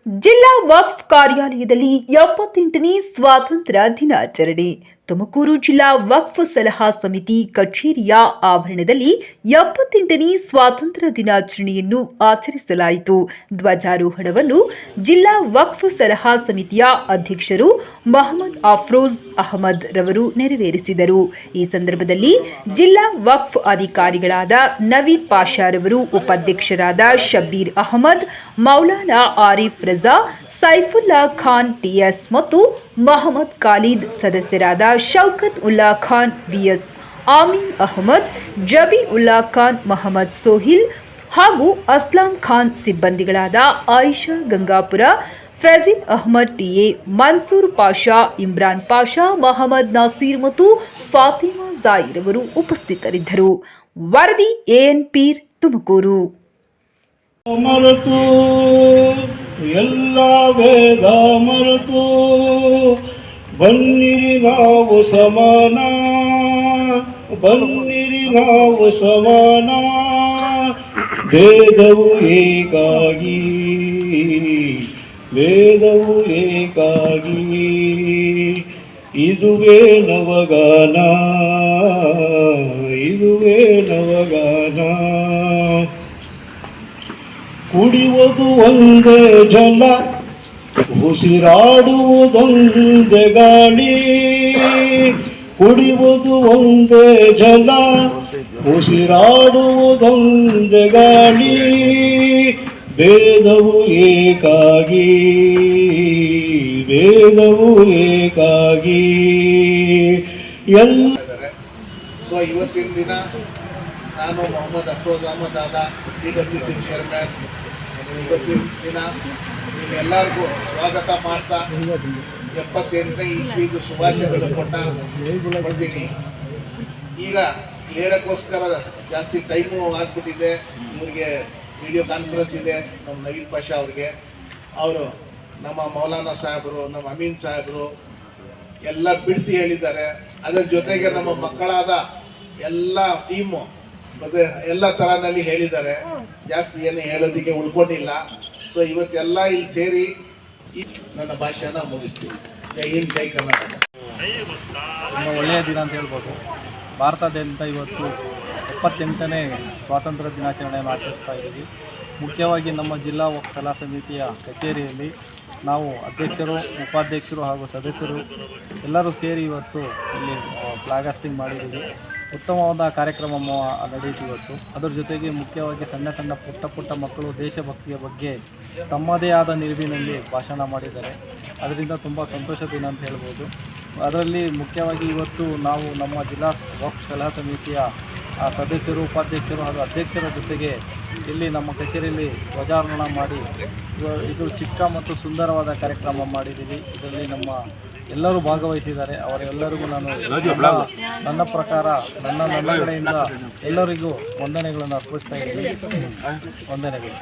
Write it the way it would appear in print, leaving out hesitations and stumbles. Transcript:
ಜಿಲ್ಲಾ ವಕ್ಫ್ ಕಾರ್ಯಾಲಯದಲ್ಲಿ 78ನೇ ಸ್ವಾತಂತ್ರ್ಯ ದಿನಾಚರಣೆ. ತುಮಕೂರು ಜಿಲ್ಲಾ ವಕ್ಫ್ ಸಲಹಾ ಸಮಿತಿ ಕಚೇರಿಯ ಆವರಣದಲ್ಲಿ 78ನೇ ಸ್ವಾತಂತ್ರ್ಯ ದಿನಾಚರಣೆಯನ್ನು ಆಚರಿಸಲಾಯಿತು. ಧ್ವಜಾರೋಹಣವನ್ನು ಜಿಲ್ಲಾ ವಕ್ಫ್ ಸಲಹಾ ಸಮಿತಿಯ ಅಧ್ಯಕ್ಷರು ಮೊಹಮ್ಮದ್ ಅಫ್ರೋಜ್ ಅಹಮದ್ ರವರು ನೆರವೇರಿಸಿದರು. ಈ ಸಂದರ್ಭದಲ್ಲಿ ಜಿಲ್ಲಾ ವಕ್ಫ್ ಅಧಿಕಾರಿಗಳಾದ ನವೀದ್ ಪಾಷಾ ರವರು, ಉಪಾಧ್ಯಕ್ಷರಾದ ಶಬ್ಬೀರ್ ಅಹಮದ್, ಮೌಲಾನಾ ಆರಿಫ್ ರಜಾ, ಸೈಫುಲ್ಲಾ ಖಾನ್ ಟಿಎಸ್ ಮತ್ತು ಮೊಹಮ್ಮದ್ ಖಾಲಿದ್, ಸದಸ್ಯರಾದ ಶೌಕತ್ ಉಲ್ಲಾ ಖಾನ್ ವಿಎಸ್, ಆಮೀನ್ ಅಹಮದ್, ಜಬಿ ಉಲ್ಲಾ ಖಾನ್, ಮೊಹಮ್ಮದ್ ಸೋಹಿಲ್ ಹಾಗೂ ಅಸ್ಲಾಂ ಖಾನ್, ಸಿಬ್ಬಂದಿಗಳಾದ ಆಯಿಷಾ ಗಂಗಾಪುರ, ಫೈಜಿಲ್ ಅಹಮದ್ ಟಿಎ, ಮನ್ಸೂರ್ ಪಾಷಾ, ಇಮ್ರಾನ್ ಪಾಷಾ, ಮೊಹಮ್ಮದ್ ನಾಸೀರ್ ಮತ್ತು ಫಾತಿಮಾ ಜಾಯಿರ್ ಅವರು ಉಪಸ್ಥಿತರಿದ್ದರು. ವರದಿ ಎಎನ್ ಪೀರ್, ತುಮಕೂರು. ಮರೆತು ಎಲ್ಲ ವೇದ ಮರೆತು ಬನ್ನಿರಿ ನಾವು ಸಮಾನ, ಬನ್ನಿರಿ ನಾವು ಸಮಾನ, ವೇದವು ಏಕಾಗಿ, ವೇದವು ಏಕಾಗಿ, ಇದುವೇ ನವಗಾನ, ಇದುವೇ ನವಗಾನ. ಕುಡಿಯುವುದು ಒಂದೇ ಜಲ, ಉಸಿರಾಡುವುದೊಂದೇ ಗಾಳಿ, ಕುಡಿಯುವುದು ಒಂದೇ ಜಲ, ಉಸಿರಾಡುವುದೊಂದೇ ಗಾಳಿ, ವೇದವು ಏಕಾಗಿ, ವೇದವು ಏಕಾಗಿ. ಇವತ್ತಿನ ದಿನ ನಾನು ಮೊಹಮ್ಮದ್ ಅಫ್ರೋಜ್ ಅಹಮದ್ ಆದ CWC ಚೇರ್ಮನ್, ಇವತ್ತಿನ ದಿನ ನಿಮ್ಮೆಲ್ಲರಿಗೂ ಸ್ವಾಗತ ಮಾಡ್ತಾ 78ನೇ ಇಸ್ವಿದು ಶುಭಾಶಯಗಳು ಕೊಡ್ತೀನಿ. ಈಗ ಹೇಳೋಕ್ಕೋಸ್ಕರ ಜಾಸ್ತಿ ಟೈಮು ಆಗ್ಬಿಟ್ಟಿದೆ. ಇವರಿಗೆ ವಿಡಿಯೋ ಕಾನ್ಫರೆನ್ಸ್ ಇದೆ ನಮ್ಮ ನವೀದ್ ಪಾಷಾ ಅವ್ರಿಗೆ. ಅವರು ನಮ್ಮ ಮೌಲಾನಾ ಸಾಹೇಬರು, ನಮ್ಮ ಅಮೀನ್ ಸಾಹೇಬರು ಎಲ್ಲ ಬಿಡಿಸಿ ಹೇಳಿದ್ದಾರೆ. ಅದರ ಜೊತೆಗೆ ನಮ್ಮ ಮಕ್ಕಳಾದ ಎಲ್ಲ ಟೀಮು ಮತ್ತು ಎಲ್ಲ ಥರನಲ್ಲಿ ಹೇಳಿದ್ದಾರೆ. ಜಾಸ್ತಿ ಏನು ಹೇಳೋದಕ್ಕೆ ಉಳ್ಕೊಂಡಿಲ್ಲ. ಸೊ ಇವತ್ತೆಲ್ಲ ಇಲ್ಲಿ ಸೇರಿ ನನ್ನ ಭಾಷೆನ ಮುಗಿಸ್ತೀವಿ. ಜೈ ಹಿಂದ್, ಜೈ ಕರ್ನಾಟಕ. ತುಂಬ ಒಳ್ಳೆಯ ದಿನ ಅಂತ ಹೇಳ್ಬೋದು. ಭಾರತಾದ್ಯಂತ ಇವತ್ತು 78ನೇ ಸ್ವಾತಂತ್ರ್ಯ ದಿನಾಚರಣೆಯನ್ನು ಆಚರಿಸ್ತಾ ಇದ್ದೀವಿ. ಮುಖ್ಯವಾಗಿ ನಮ್ಮ ಜಿಲ್ಲಾ ವಕ್ಫ್ ಸಲಹಾ ಸಮಿತಿಯ ಕಚೇರಿಯಲ್ಲಿ ನಾವು ಅಧ್ಯಕ್ಷರು, ಉಪಾಧ್ಯಕ್ಷರು ಹಾಗೂ ಸದಸ್ಯರು ಎಲ್ಲರೂ ಸೇರಿ ಇವತ್ತು ಇಲ್ಲಿ ಫ್ಲಾಗ್ ಹಾಸ್ಟಿಂಗ್ ಮಾಡಿದ್ದೀವಿ. ಉತ್ತಮವಾದ ಕಾರ್ಯಕ್ರಮ ನಡೆಯಿತು ಇವತ್ತು. ಅದರ ಜೊತೆಗೆ ಮುಖ್ಯವಾಗಿ ಸಣ್ಣ ಸಣ್ಣ ಪುಟ್ಟ ಮಕ್ಕಳು ದೇಶಭಕ್ತಿಯ ಬಗ್ಗೆ ತಮ್ಮದೇ ಆದ ನಿಲುವಿನಲ್ಲಿ ಭಾಷಣ ಮಾಡಿದ್ದಾರೆ. ಅದರಿಂದ ತುಂಬ ಸಂತೋಷ ದಿನ ಅಂತ ಹೇಳ್ಬೋದು. ಅದರಲ್ಲಿ ಮುಖ್ಯವಾಗಿ ಇವತ್ತು ನಾವು ನಮ್ಮ ಜಿಲ್ಲಾ ವಕ್ಫ್ ಸಲಹಾ ಸಮಿತಿಯ ಸದಸ್ಯರು, ಉಪಾಧ್ಯಕ್ಷರು ಹಾಗೂ ಅಧ್ಯಕ್ಷರ ಜೊತೆಗೆ ಇಲ್ಲಿ ನಮ್ಮ ಕಚೇರಿಯಲ್ಲಿ ಧ್ವಜಾರೋಹಣ ಮಾಡಿ ಇದು ಚಿಕ್ಕ ಮತ್ತು ಸುಂದರವಾದ ಕಾರ್ಯಕ್ರಮ ಮಾಡಿದ್ದೀವಿ. ಇದರಲ್ಲಿ ನಮ್ಮ ಎಲ್ಲರೂ ಭಾಗವಹಿಸಿದ್ದಾರೆ. ಅವರೆಲ್ಲರಿಗೂ ನಾನು ನನ್ನ ಪ್ರಕಾರ ನನ್ನ ಕಡೆಯಿಂದ ಎಲ್ಲರಿಗೂ ವಂದನೆಗಳನ್ನು ಅರ್ಪಿಸ್ತಾ ಇದ್ದೀನಿ. ವಂದನೆಗಳು.